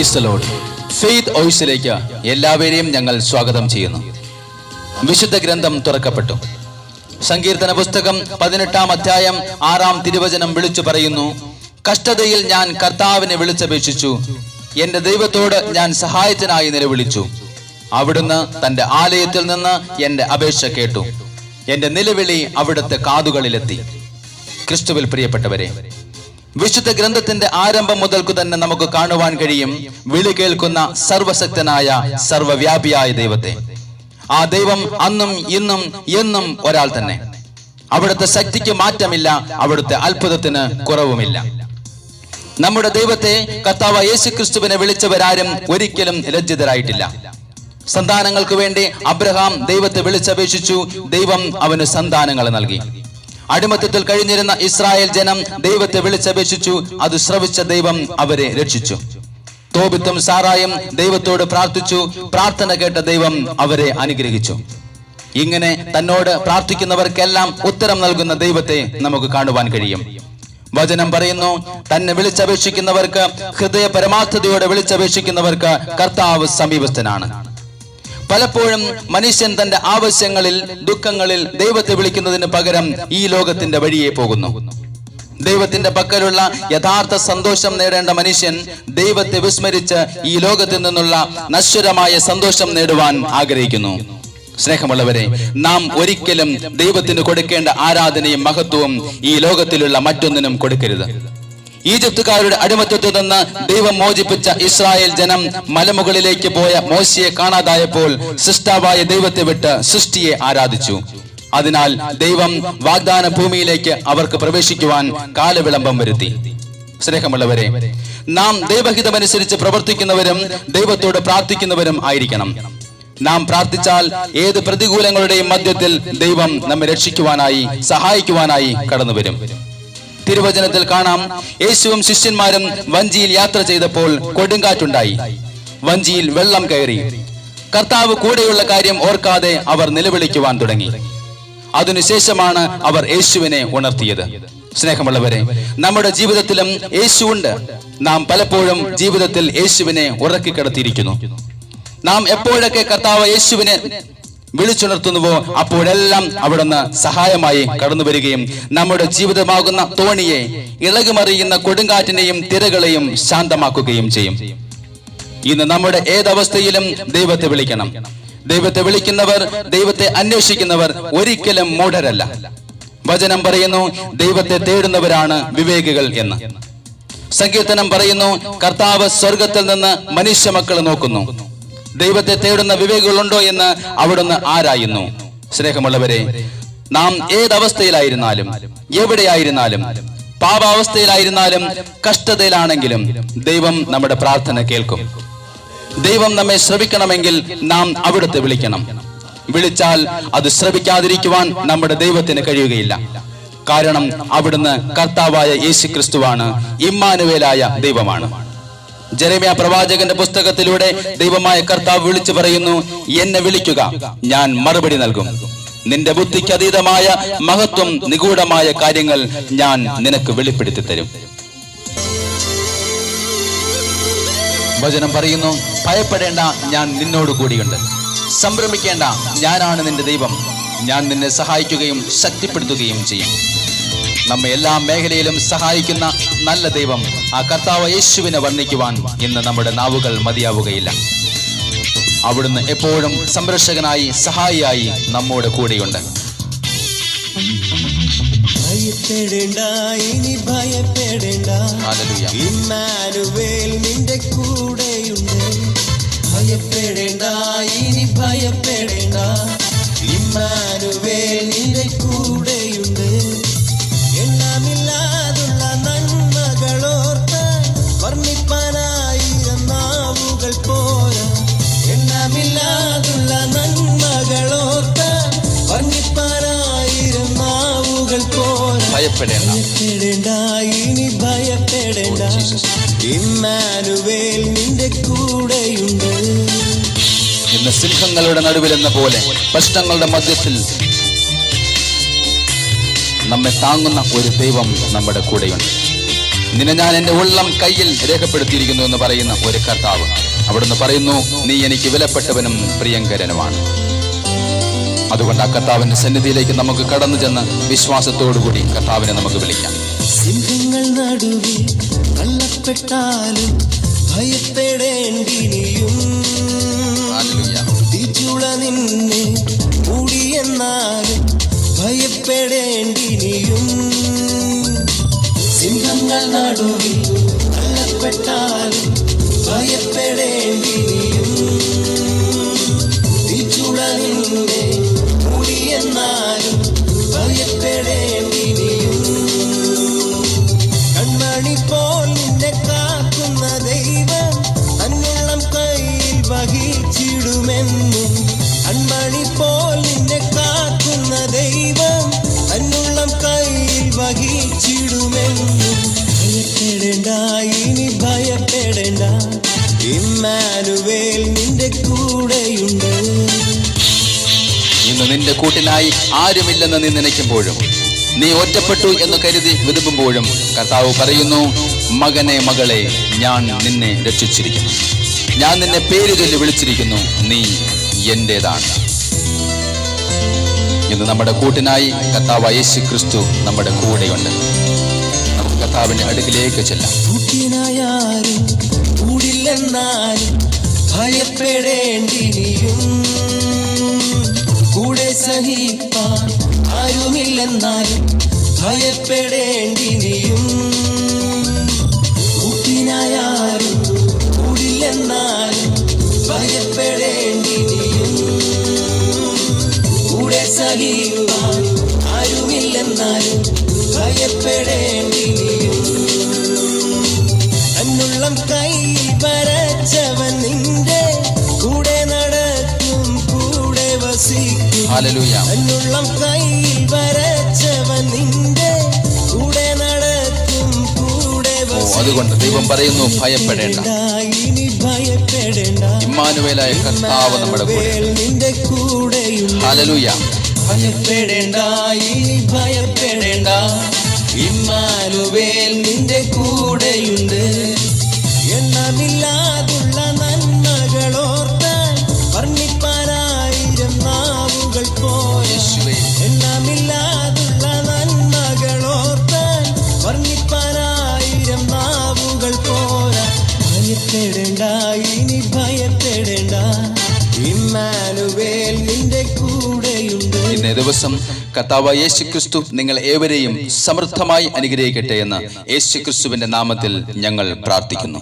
Praise the Lord. Faith വോയിസിലേക്ക് എല്ലാവരെയും ഞങ്ങൾ സ്വാഗതം ചെയ്യുന്നു. വിശുദ്ധ ഗ്രന്ഥം തുറക്കപ്പെട്ടു. സങ്കീർത്തന പുസ്തകം 18-ാം അധ്യായം 6-ാം തിരുവചനം വിളിച്ചു പറയുന്നു, കഷ്ടതയിൽ ഞാൻ കർത്താവിനെ വിളിച്ചപേക്ഷിച്ചു, എന്റെ ദൈവത്തോട് ഞാൻ സഹായത്തിനായി നിലവിളിച്ചു. അവിടുന്ന് തന്റെ ആലയത്തിൽ നിന്ന് എന്റെ അപേക്ഷ കേട്ടു. എന്റെ നിലവിളി അവിടുത്തെ കാതുകളിലെത്തി. ക്രിസ്തുവിൽ പ്രിയപ്പെട്ടവരെ, വിശുദ്ധ ഗ്രന്ഥത്തിന്റെ ആരംഭം മുതൽക്കു തന്നെ നമുക്ക് കാണുവാൻ കഴിയും വിളി കേൾക്കുന്ന സർവശക്തനായ സർവവ്യാപിയായ ദൈവത്തെ. ആ ദൈവം അന്നും ഇന്നും എന്നും ഒരാൾ തന്നെ. അവിടുത്തെ ശക്തിക്ക് മാറ്റമില്ല, അവിടുത്തെ അത്ഭുതത്തിന് കുറവുമില്ല. നമ്മുടെ ദൈവത്തെ കർത്താവ് യേശുക്രിസ്തുവിനെ വിളിച്ചവരാരും ഒരിക്കലും ലജ്ജിതരായിട്ടില്ല. സന്താനങ്ങൾക്ക് വേണ്ടി അബ്രഹാം ദൈവത്തെ വിളിച്ചപേക്ഷിച്ചു, ദൈവം അവന് സന്താനങ്ങൾ നൽകി. അടിമത്തത്തിൽ കഴിഞ്ഞിരുന്ന ഇസ്രായേൽ ജനം ദൈവത്തെ വിളിച്ചപേക്ഷിച്ചു, അത് ശ്രവിച്ച ദൈവം അവരെ രക്ഷിച്ചു. തോബിത്തും സാറായും ദൈവത്തോട് പ്രാർത്ഥിച്ചു, പ്രാർത്ഥന കേട്ട ദൈവം അവരെ അനുഗ്രഹിച്ചു. ഇങ്ങനെ തന്നോട് പ്രാർത്ഥിക്കുന്നവർക്കെല്ലാം ഉത്തരം നൽകുന്ന ദൈവത്തെ നമുക്ക് കാണുവാൻ കഴിയും. വചനം പറയുന്നു, തന്നെ വിളിച്ചപേക്ഷിക്കുന്നവർക്ക്, ഹൃദയ പരമാർത്ഥതയോടെ വിളിച്ചപേക്ഷിക്കുന്നവർക്ക് കർത്താവ് സമീപസ്ഥനാണ്. പലപ്പോഴും മനുഷ്യൻ തന്റെ ആവശ്യങ്ങളിൽ, ദുഃഖങ്ങളിൽ ദൈവത്തെ വിളിക്കുന്നതിന് പകരം ഈ ലോകത്തിന്റെ വഴിയെ പോകുന്നു. ദൈവത്തിന്റെ പക്കലുള്ള യഥാർത്ഥ സന്തോഷം നേടേണ്ട മനുഷ്യൻ ദൈവത്തെ വിസ്മരിച്ച് ഈ ലോകത്തിൽ നിന്നുള്ള നശ്വരമായ സന്തോഷം നേടുവാൻ ആഗ്രഹിക്കുന്നു. സ്നേഹമുള്ളവരെ, നാം ഒരിക്കലും ദൈവത്തിന് കൊടുക്കേണ്ട ആരാധനയും മഹത്വവും ഈ ലോകത്തിലുള്ള മറ്റൊന്നിനും കൊടുക്കരുത്. ഈജിപ്തുകാരുടെ അടിമത്തത്തിൽ നിന്ന് ദൈവം മോചിപ്പിച്ച ഇസ്രായേൽ ജനം മലമുകളിലേക്ക് പോയ മോശയെ കാണാതായപ്പോൾ സൃഷ്ടാവായ ദൈവത്തെ വിട്ട് സൃഷ്ടിയെ ആരാധിച്ചു. അതിനാൽ ദൈവം വാഗ്ദാന ഭൂമിയിലേക്ക് അവർക്ക് പ്രവേശിക്കുവാൻ കാലവിളംബം വരുത്തി. സ്നേഹമുള്ളവരെ, നാം ദൈവഹിതമനുസരിച്ച് പ്രവർത്തിക്കുന്നവരും ദൈവത്തോട് പ്രാർത്ഥിക്കുന്നവരും ആയിരിക്കണം. നാം പ്രാർത്ഥിച്ചാൽ ഏത് പ്രതികൂലങ്ങളുടെയും മധ്യത്തിൽ ദൈവം നമ്മെ രക്ഷിക്കുവാനായി, സഹായിക്കുവാനായി കടന്നു വരും. തിരുവചനത്തിൽ കാണാം, യേശുവും ശിഷ്യന്മാരും വഞ്ചിയിൽ യാത്ര ചെയ്തപ്പോൾ കൊടുങ്കാറ്റുണ്ടായി, വഞ്ചിയിൽ വെള്ളം കയറി. കർത്താവ് കൂടെയുള്ള കാര്യം ഓർക്കാതെ അവർ നിലവിളിക്കുവാൻ തുടങ്ങി. അതിനുശേഷമാണ് അവർ യേശുവിനെ ഉണർത്തിയത്. സ്നേഹമുള്ളവരെ, നമ്മുടെ ജീവിതത്തിലും യേശുവുണ്ട്. നാം പലപ്പോഴും ജീവിതത്തിൽ യേശുവിനെ ഉറക്കിക്കിടത്തിയിരിക്കുന്നു. നാം എപ്പോഴൊക്കെ കർത്താവ് യേശുവിനെ വിളിച്ചുണർത്തുന്നുവോ അപ്പോഴെല്ലാം അവിടുന്ന് സഹായമായി കടന്നു വരികയും നമ്മുടെ ജീവിതമാകുന്ന തോണിയെ, ഇളകുമറിയുന്ന കൊടുങ്കാറ്റിനെയും തിരകളെയും ശാന്തമാക്കുകയും ചെയ്യും. ഇന്ന് നമ്മുടെ ഏതവസ്ഥയിലും ദൈവത്തെ വിളിക്കണം. ദൈവത്തെ വിളിക്കുന്നവർ, ദൈവത്തെ അന്വേഷിക്കുന്നവർ ഒരിക്കലും മൂഢരല്ല. വചനം പറയുന്നു, ദൈവത്തെ തേടുന്നവരാണ് വിവേകികൾ എന്ന്. സങ്കീർത്തനം പറയുന്നു, കർത്താവ് സ്വർഗത്തിൽ നിന്ന് മനുഷ്യ മക്കൾ നോക്കുന്നു. ദൈവത്തെ തേടുന്ന വിവേകികളുണ്ടോ എന്ന് അവിടുന്ന് ആരായുന്നു. സ്നേഹമുള്ളവരെ, നാം ഏതവസ്ഥയിലായിരുന്നാലും, എവിടെയായിരുന്നാലും, പാപാവസ്ഥയിലായിരുന്നാലും, കഷ്ടതയിലാണെങ്കിലും ദൈവം നമ്മുടെ പ്രാർത്ഥന കേൾക്കും. ദൈവം നമ്മെ ശ്രവിക്കണമെങ്കിൽ നാം അവിടുത്തെ വിളിക്കണം. വിളിച്ചാൽ അത് ശ്രവിക്കാതിരിക്കുവാൻ നമ്മുടെ ദൈവത്തിന് കഴിയുകയില്ല. കാരണം അവിടുന്ന് കർത്താവായ യേശുക്രിസ്തുവാണ്, ഇമ്മാനുവേലായ ദൈവമാണ്. ജെരമ്യാ പ്രവാചകന്റെ പുസ്തകത്തിലൂടെ ദൈവമായ കർത്താവ് വിളിച്ചു പറയുന്നു, എന്നെ വിളിക്കുക, ഞാൻ മറുപടി നൽകും. നിന്റെ ബുദ്ധിക്ക് അതീതമായ മഹത്വം, നിഗൂഢമായ കാര്യങ്ങൾ ഞാൻ നിനക്ക് വെളിപ്പെടുത്തി തരും. വചനം പറയുന്നു, ഭയപ്പെടേണ്ട, ഞാൻ നിന്നോട് കൂടിയുണ്ട്. സംഭ്രമിക്കേണ്ട, ഞാനാണ് നിന്റെ ദൈവം. ഞാൻ നിന്നെ സഹായിക്കുകയും ശക്തിപ്പെടുത്തുകയും ചെയ്യും. നമ്മെ എല്ലാ മേഖലയിലും സഹായിക്കുന്ന നല്ല ദൈവം, ആ കർത്താവ് യേശുവിനെ വർണ്ണിക്കുവാൻ ഇന്ന് നമ്മുടെ നാവുകൾ മതിയാവുകയില്ല. അവിടുന്ന് എപ്പോഴും സംരക്ഷകനായി, സഹായിയായി നമ്മോട് കൂടെയുണ്ട്. ഭയപ്പെടേണ്ട, ഇനി ഭയപ്പെടേണ്ട, ഇമ്മാനുവേൽ നിന്റെ കൂടെയുണ്ട്. ഭയപ്പെടേണ്ട, ഇനി ഭയപ്പെടേണ്ട, ഇമ്മാനുവേൽ നിന്റെ കൂടെയുണ്ട്. എണ്ണമില്ലാതുള്ള നന്മകളോർത്ത് വർണ്ണിപ്പാനായിരം നാവുകൾ പോരാ. എണ്ണമില്ലാതുള്ള നന്മകളോർത്ത് വർണ്ണിപ്പാനായിരം നാവുകൾ പോരാ. ഭയപ്പെടേണ്ട, ഇനി ഭയപ്പെടേണ്ട, ഇമ്മാനുവേൽ നിന്റെ കൂടെയുണ്ട്. ഇന്ന് സിംഹങ്ങളുടെ നടുവിലെന്ന പോലെ പ്രശ്നങ്ങളുടെ മധ്യത്തിൽ നമ്മെ താങ്ങുന്ന ഒരു ദൈവം നമ്മുടെ കൂടെയുണ്ട്. നിന്നെ ഞാൻ എൻ്റെ ഉള്ളം കയ്യിൽ രേഖപ്പെടുത്തിയിരിക്കുന്നു എന്ന് പറയുന്ന ഒരു കർത്താവ്. അവിടുന്ന് പറയുന്നു, നീ എനിക്ക് വിലപ്പെട്ടവനും പ്രിയങ്കരനുമാണ്. അതുകൊണ്ട് ആ കർത്താവിന്റെ സന്നിധിയിലേക്ക് നമുക്ക് കടന്നു ചെന്ന് വിശ്വാസത്തോടുകൂടി കർത്താവിനെ നമുക്ക് വിളിക്കാം. സിംഹങ്ങൾ നടുവിൽ തള്ളപ്പെട്ടാലും ഭയപ്പെടേണ്ടിനിയും, തീച്ചുള നിന്നെ മൂടിയെന്നാലും ഭയപ്പെടേണ്ടിനിയും. സിംഹങ്ങൾ നടുവിൽ തള്ളപ്പെട്ടാലും ഭയപ്പെടേണ്ടിനിയും, തീച്ചുള നിന്നെ മൂടിയെന്നാലും ഭയപ്പെടേണ്ടിനിയും. കൺമണി പോൽ നിന്നെ കാക്കുന്ന ദൈവം തന്നുള്ളം കയ്യിൽ വഹിച്ചിടുമെന്നും, കൺമണി പോൽ നിന്നെ കാക്കുന്ന ദൈവം തന്നുള്ളം കയ്യിൽ വഹിച്ചിടുമെന്നും. ഭയപ്പെടേണ്ട, ഇനി ഭയപ്പെടേണ്ട, ഇമ്മാനുവേൽ നിന്റെ കൂടെയുണ്ട്. ഇന്ന് നിന്റെ കൂട്ടിനായി ആരുമില്ലെന്ന് നീ നനയ്ക്കുമ്പോഴും, നീ ഒറ്റപ്പെട്ടു എന്ന് കരുതി വിതുമ്പുമ്പോഴും കർത്താവ് പറയുന്നു, മകനെ മകളെ, ഞാൻ നിന്നെ രക്ഷിച്ചിരിക്കുന്നു, ഞാൻ നിന്നെ പേര് ചൊല്ലി വിളിച്ചിരിക്കുന്നു, നീ എന്റേതാണ്. ഇന്ന് നമ്മുടെ കൂട്ടിനായി കർത്താവ് യേശു ക്രിസ്തു നമ്മുടെ കൂടെയുണ്ട്. നമുക്ക് കർത്താവിന്റെ അടുക്കിലേക്ക് ചെല്ലാം. കൂട്ടിനായാലും കൂടില്ലെന്നാലും ഭയപ്പെടേണ്ടിനിയും, കൂടെ സഹിപ്പാൻ ആരുമില്ലെന്നാലും ഭയപ്പെടേണ്ടിനിയും. കൂട്ടിനായാലും കൂടില്ലെന്നാലും ഭയപ്പെടേണ്ടിനിയും, കൂടെ സഹിപ്പാൻ ആരുമില്ലെന്നാലും ഭയപ്പെടേണ്ടിനിയും. തന്നുള്ളം കൈ വരച്ചവൻ നിന്റെ കൂടെ നടക്കും, കൂടെ വസിക്കും. ഹല്ലേലൂയ. തന്നുള്ളം കൈ വരച്ചവൻ നിന്റെ കൂടെ നടക്കും, കൂടെ വസിക്കും. അതുകൊണ്ട് ദൈവം പറയുന്നു, ഭയപ്പെടേണ്ട, ഇനി ഭയപ്പെടേണ്ട, ഇമ്മാനുവേലായ കർത്താവ് നമ്മുടെ കൂടെ. നിന്റെ കൂടെയുണ്ട്. ഹല്ലേലൂയ. ഭയപ്പെടേണ്ട, ഇനി ഭയപ്പെടേണ്ട, ഇമ്മാനുവേൽ നിന്റെ കൂടെയുണ്ട്. എണ്ണമില്ലാതുള്ള നന്മകളോർത്താൽ വർണ്ണിപ്പാനായിരം നാവുകൾ പോരാ. എണ്ണമില്ലാതുള്ള നന്മകളോർത്താൽ വർണ്ണിപ്പാനായിരം നാവുകൾ പോരാ. ഭയപ്പെടേണ്ട, ഇനി ഭയപ്പെടേണ്ട, ഇമ്മാനുവേൽ നിന്റെ കൂടെയുണ്ട്. ഇന്നേ ദിവസം കർത്താവ് യേശു ക്രിസ്തു നിങ്ങൾ ഏവരെയും സമൃദ്ധമായി അനുഗ്രഹിക്കട്ടെ എന്ന് യേശു ക്രിസ്തുവിന്റെ നാമത്തിൽ ഞങ്ങൾ പ്രാർത്ഥിക്കുന്നു.